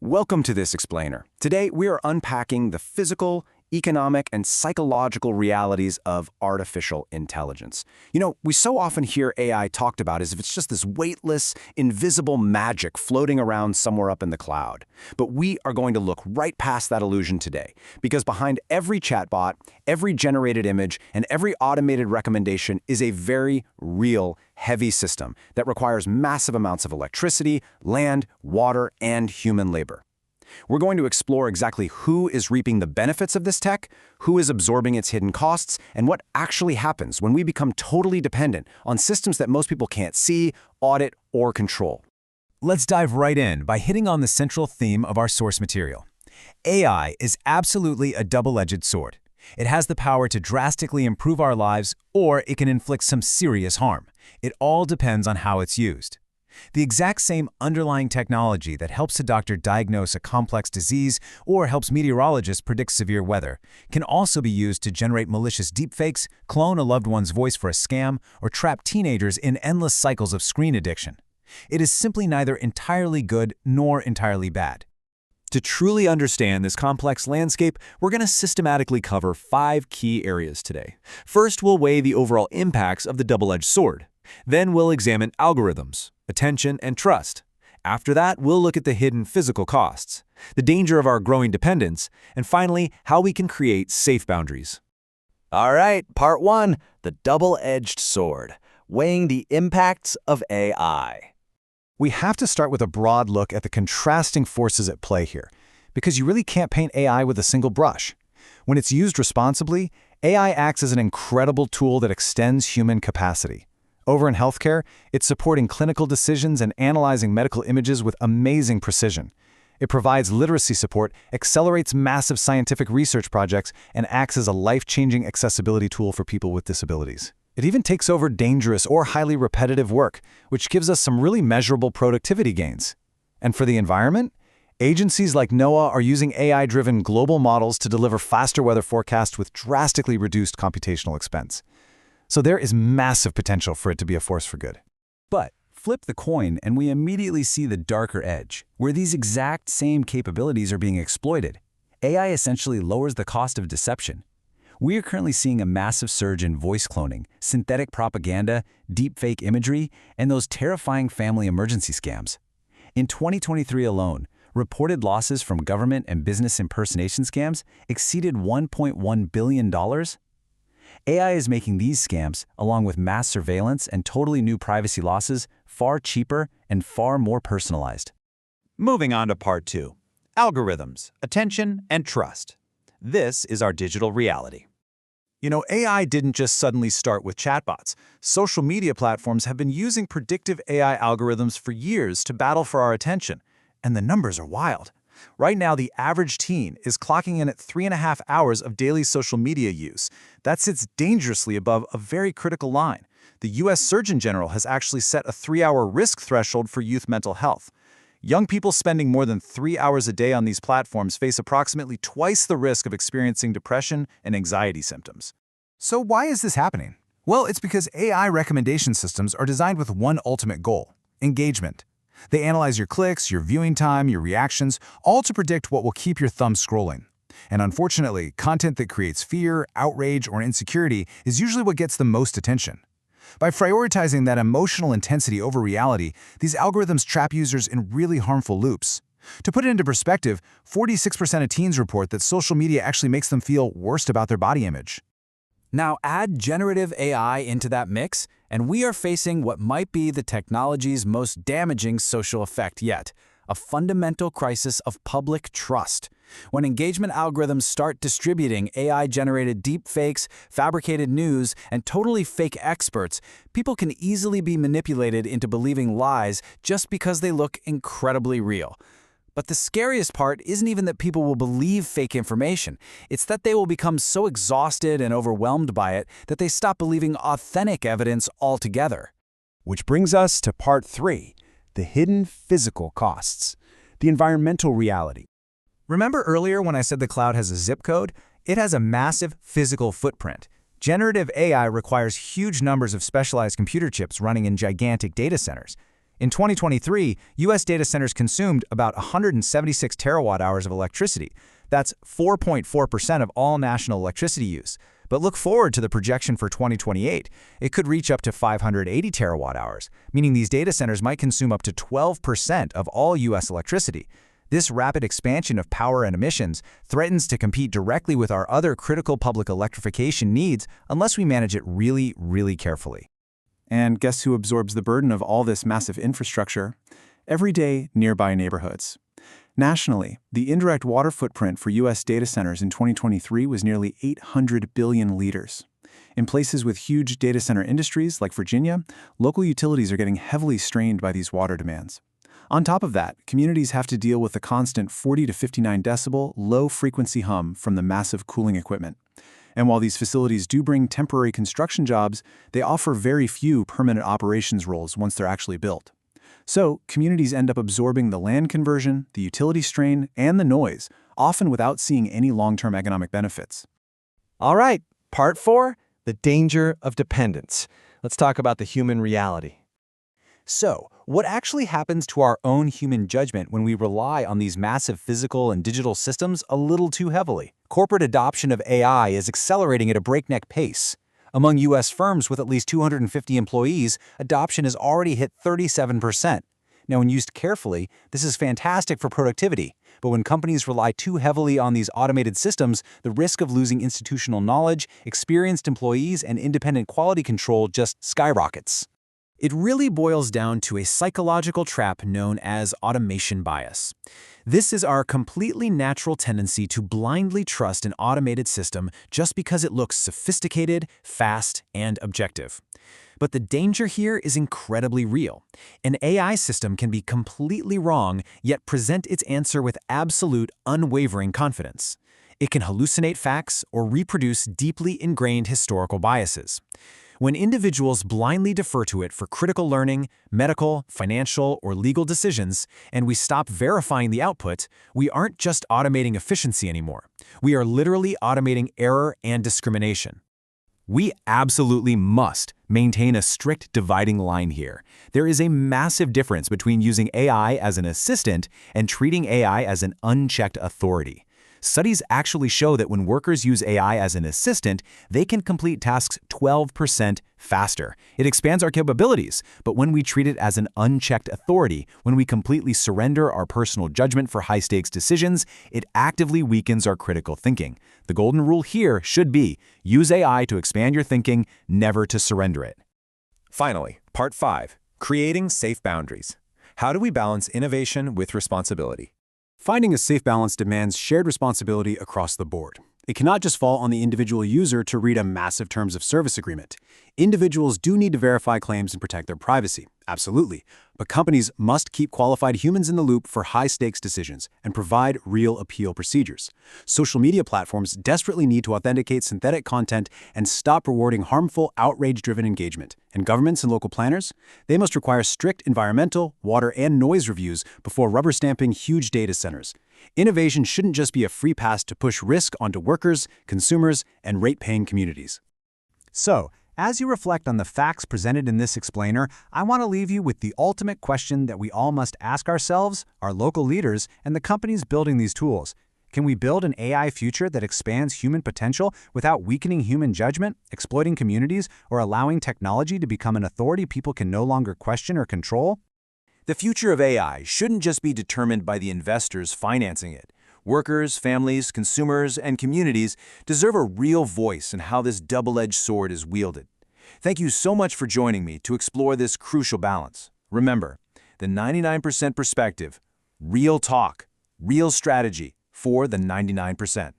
Welcome to this explainer. Today, we are unpacking the physical, economic, and psychological realities of artificial intelligence. We so often hear AI talked about as if it's just this weightless, invisible magic floating around somewhere up in the cloud. But we are going to look right past that illusion today, because behind every chatbot, every generated image, and every automated recommendation is a very real, heavy system that requires massive amounts of electricity, land, water, and human labor. We're going to explore exactly who is reaping the benefits of this tech, who is absorbing its hidden costs, and what actually happens when we become totally dependent on systems that most people can't see, audit, or control. Let's dive right in by hitting on the central theme of our source material. AI is absolutely a double-edged sword. It has the power to drastically improve our lives, or it can inflict some serious harm. It all depends on how it's used. The exact same underlying technology that helps a doctor diagnose a complex disease or helps meteorologists predict severe weather can also be used to generate malicious deepfakes, clone a loved one's voice for a scam, or trap teenagers in endless cycles of screen addiction. It is simply neither entirely good nor entirely bad. To truly understand this complex landscape, we're going to systematically cover 5 key areas today. First, we'll weigh the overall impacts of the double-edged sword. Then we'll examine algorithms, attention, and trust. After that, we'll look at the hidden physical costs, the danger of our growing dependence, and finally, how we can create safe boundaries. All right, part 1, the double-edged sword, weighing the impacts of AI. We have to start with a broad look at the contrasting forces at play here, because you really can't paint AI with a single brush. When it's used responsibly, AI acts as an incredible tool that extends human capacity. Over in healthcare, it's supporting clinical decisions and analyzing medical images with amazing precision. It provides literacy support, accelerates massive scientific research projects, and acts as a life-changing accessibility tool for people with disabilities. It even takes over dangerous or highly repetitive work, which gives us some really measurable productivity gains. And for the environment, agencies like NOAA are using AI-driven global models to deliver faster weather forecasts with drastically reduced computational expense. So there is massive potential for it to be a force for good. But flip the coin and we immediately see the darker edge, where these exact same capabilities are being exploited. AI essentially lowers the cost of deception. We are currently seeing a massive surge in voice cloning, synthetic propaganda, deepfake imagery, and those terrifying family emergency scams. In 2023 alone, reported losses from government and business impersonation scams exceeded $1.1 billion. AI is making these scams, along with mass surveillance and totally new privacy losses, far cheaper and far more personalized. Moving on to part 2, algorithms, attention, and trust. This is our digital reality. AI didn't just suddenly start with chatbots. Social media platforms have been using predictive AI algorithms for years to battle for our attention. And the numbers are wild. Right now, the average teen is clocking in at 3.5 hours of daily social media use. That sits dangerously above a very critical line. The U.S. Surgeon General has actually set a 3-hour risk threshold for youth mental health. Young people spending more than 3 hours a day on these platforms face approximately twice the risk of experiencing depression and anxiety symptoms. So why is this happening? Well, it's because AI recommendation systems are designed with one ultimate goal: engagement. They analyze your clicks, your viewing time, your reactions, all to predict what will keep your thumb scrolling. And unfortunately, content that creates fear, outrage, or insecurity is usually what gets the most attention. By prioritizing that emotional intensity over reality, these algorithms trap users in really harmful loops. To put it into perspective, 46% of teens report that social media actually makes them feel worse about their body image. Now add generative AI into that mix, and we are facing what might be the technology's most damaging social effect yet: a fundamental crisis of public trust. When engagement algorithms start distributing AI-generated deepfakes, fabricated news, and totally fake experts, people can easily be manipulated into believing lies just because they look incredibly real. But the scariest part isn't even that people will believe fake information. It's that they will become so exhausted and overwhelmed by it that they stop believing authentic evidence altogether. Which brings us to part 3, the hidden physical costs, the environmental reality. Remember earlier when I said the cloud has a zip code? It has a massive physical footprint. Generative AI requires huge numbers of specialized computer chips running in gigantic data centers. In 2023, U.S. data centers consumed about 176 terawatt-hours of electricity. That's 4.4% of all national electricity use. But look forward to the projection for 2028. It could reach up to 580 terawatt-hours, meaning these data centers might consume up to 12% of all U.S. electricity. This rapid expansion of power and emissions threatens to compete directly with our other critical public electrification needs unless we manage it really, really carefully. And guess who absorbs the burden of all this massive infrastructure? Everyday, nearby neighborhoods. Nationally, the indirect water footprint for U.S. data centers in 2023 was nearly 800 billion liters. In places with huge data center industries like Virginia, local utilities are getting heavily strained by these water demands. On top of that, communities have to deal with the constant 40 to 59 decibel, low-frequency hum from the massive cooling equipment. And while these facilities do bring temporary construction jobs, they offer very few permanent operations roles once they're actually built. So, communities end up absorbing the land conversion, the utility strain, and the noise, often without seeing any long-term economic benefits. All right, part 4, the danger of dependence. Let's talk about the human reality. So, what actually happens to our own human judgment when we rely on these massive physical and digital systems a little too heavily? Corporate adoption of AI is accelerating at a breakneck pace. Among U.S. firms with at least 250 employees, adoption has already hit 37%. Now, when used carefully, this is fantastic for productivity. But when companies rely too heavily on these automated systems, the risk of losing institutional knowledge, experienced employees, and independent quality control just skyrockets. It really boils down to a psychological trap known as automation bias. This is our completely natural tendency to blindly trust an automated system just because it looks sophisticated, fast, and objective. But the danger here is incredibly real. An AI system can be completely wrong, yet present its answer with absolute, unwavering confidence. It can hallucinate facts or reproduce deeply ingrained historical biases. When individuals blindly defer to it for critical learning, medical, financial, or legal decisions, and we stop verifying the output, we aren't just automating efficiency anymore. We are literally automating error and discrimination. We absolutely must maintain a strict dividing line here. There is a massive difference between using AI as an assistant and treating AI as an unchecked authority. Studies actually show that when workers use AI as an assistant, they can complete tasks 12% faster. It expands our capabilities, but when we treat it as an unchecked authority, when we completely surrender our personal judgment for high-stakes decisions, it actively weakens our critical thinking. The golden rule here should be, use AI to expand your thinking, never to surrender it. Finally, Part 5, Creating Safe Boundaries. How do we balance innovation with responsibility? Finding a safe balance demands shared responsibility across the board. It cannot just fall on the individual user to read a massive terms of service agreement. Individuals do need to verify claims and protect their privacy, absolutely. But companies must keep qualified humans in the loop for high-stakes decisions and provide real appeal procedures. Social media platforms desperately need to authenticate synthetic content and stop rewarding harmful, outrage-driven engagement. And governments and local planners, they must require strict environmental, water, and noise reviews before rubber-stamping huge data centers. Innovation shouldn't just be a free pass to push risk onto workers, consumers, and rate-paying communities. So, as you reflect on the facts presented in this explainer, I want to leave you with the ultimate question that we all must ask ourselves, our local leaders, and the companies building these tools. Can we build an AI future that expands human potential without weakening human judgment, exploiting communities, or allowing technology to become an authority people can no longer question or control? The future of AI shouldn't just be determined by the investors financing it. Workers, families, consumers, and communities deserve a real voice in how this double-edged sword is wielded. Thank you so much for joining me to explore this crucial balance. Remember, the 99% perspective, real talk, real strategy for the 99%.